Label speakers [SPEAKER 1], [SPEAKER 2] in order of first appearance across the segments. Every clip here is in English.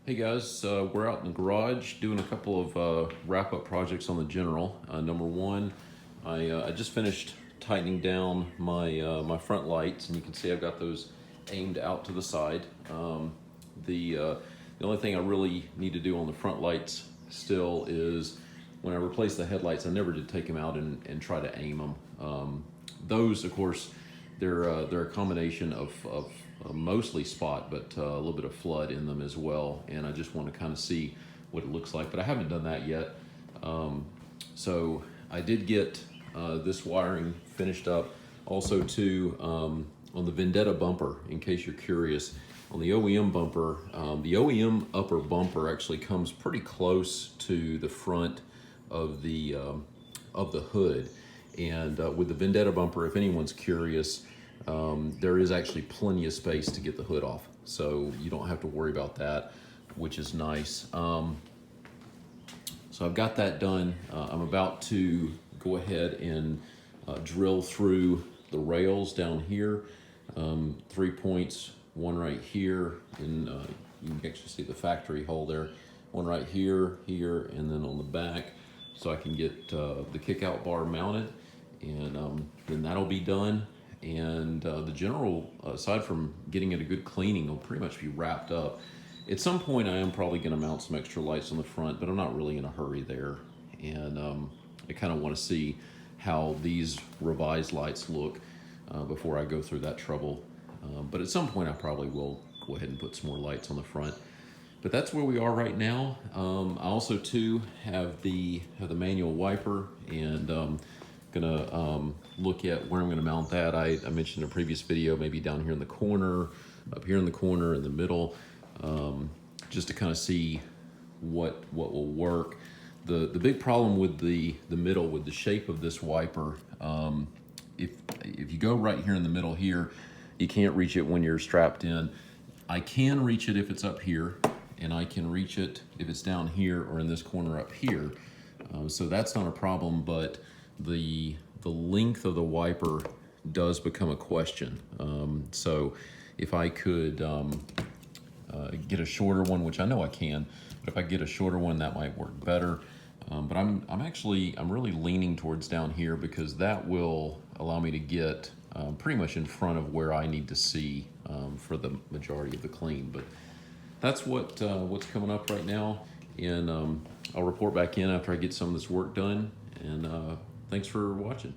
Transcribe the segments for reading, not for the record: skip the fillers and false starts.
[SPEAKER 1] Hey guys, we're out in the garage doing a couple of wrap-up projects on the General. Number one, I just finished tightening down my front lights, and you can see I've got those aimed out to the side. The only thing I really need to do on the front lights still is when I replace the headlights, I never did take them out and try to aim them. Those, of course, they're a combination of mostly spot, but a little bit of flood in them as well. And I just want to kind of see what it looks like, but I haven't done that yet. So I did get this wiring finished up. Also too, on the Vendetta bumper, in case you're curious, on the OEM bumper, the OEM upper bumper actually comes pretty close to the front of the hood. And with the Vendetta bumper, if anyone's curious, there is actually plenty of space to get the hood off, so you don't have to worry about that, which is nice. So I've got that done. I'm about to go ahead and drill through the rails down here. 3 points, one right here, and you can actually see the factory hole there. One right here, here, and then on the back, so I can get the kick-out bar mounted, and then that'll be done. And the General, aside from getting it a good cleaning, will pretty much be wrapped up. At some point I am probably going to mount some extra lights on the front, but I'm not really in a hurry there. And I kind of want to see how these revised lights look before I go through that trouble. But at some point I probably will go ahead and put some more lights on the front. But that's where we are right now. I also too have the manual wiper, and gonna look at where I'm gonna mount that. I mentioned in a previous video, maybe down here in the corner, up here in the corner, in the middle, just to kind of see what will work. The big problem with the middle, with the shape of this wiper, if you go right here in the middle here, you can't reach it when you're strapped in. I can reach it if it's up here, and I can reach it if it's down here or in this corner up here. So that's not a problem, but the length of the wiper does become a question. So if I could get a shorter one, which I know I can, but if I get a shorter one, that might work better. But I'm really leaning towards down here, because that will allow me to get pretty much in front of where I need to see for the majority of the clean. But that's what's coming up right now, and I'll report back in after I get some of this work done. And thanks for watching.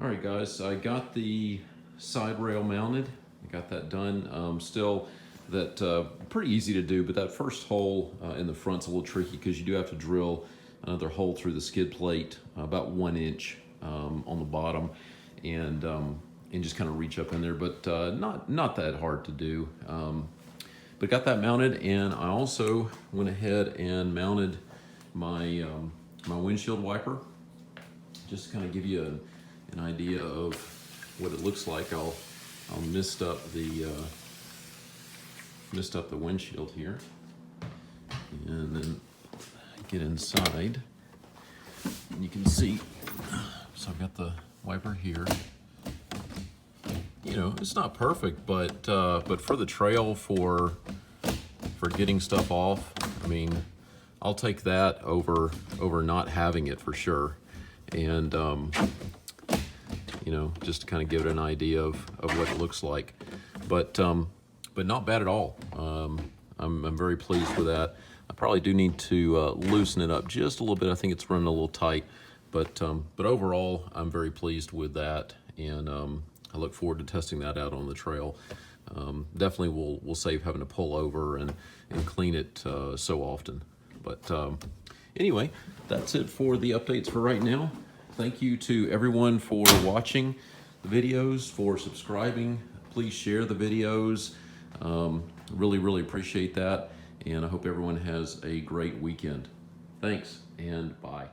[SPEAKER 1] All right, guys, I got the side rail mounted. I got that done. Still, that pretty easy to do, but that first hole in the front's a little tricky, because you do have to drill another hole through the skid plate, about 1 inch on the bottom, and just kind of reach up in there, but not that hard to do. But got that mounted, and I also went ahead and mounted my my windshield wiper. Just to kind of give you an idea of what it looks like. I'll mist up the windshield here, and then get inside. And you can see, so I've got the wiper here. You know, it's not perfect, but for the trail, for getting stuff off, I mean, I'll take that over not having it for sure. And you know, just to kind of give it an idea of what it looks like, but not bad at all. I'm very pleased with that. I probably do need to loosen it up just a little bit. I think it's running a little tight, but overall, I'm very pleased with that, and I look forward to testing that out on the trail. Definitely we'll save having to pull over and clean it so often. But anyway, that's it for the updates for right now. Thank you to everyone for watching the videos, for subscribing. Please share the videos. Really appreciate that. And I hope everyone has a great weekend. Thanks, and bye.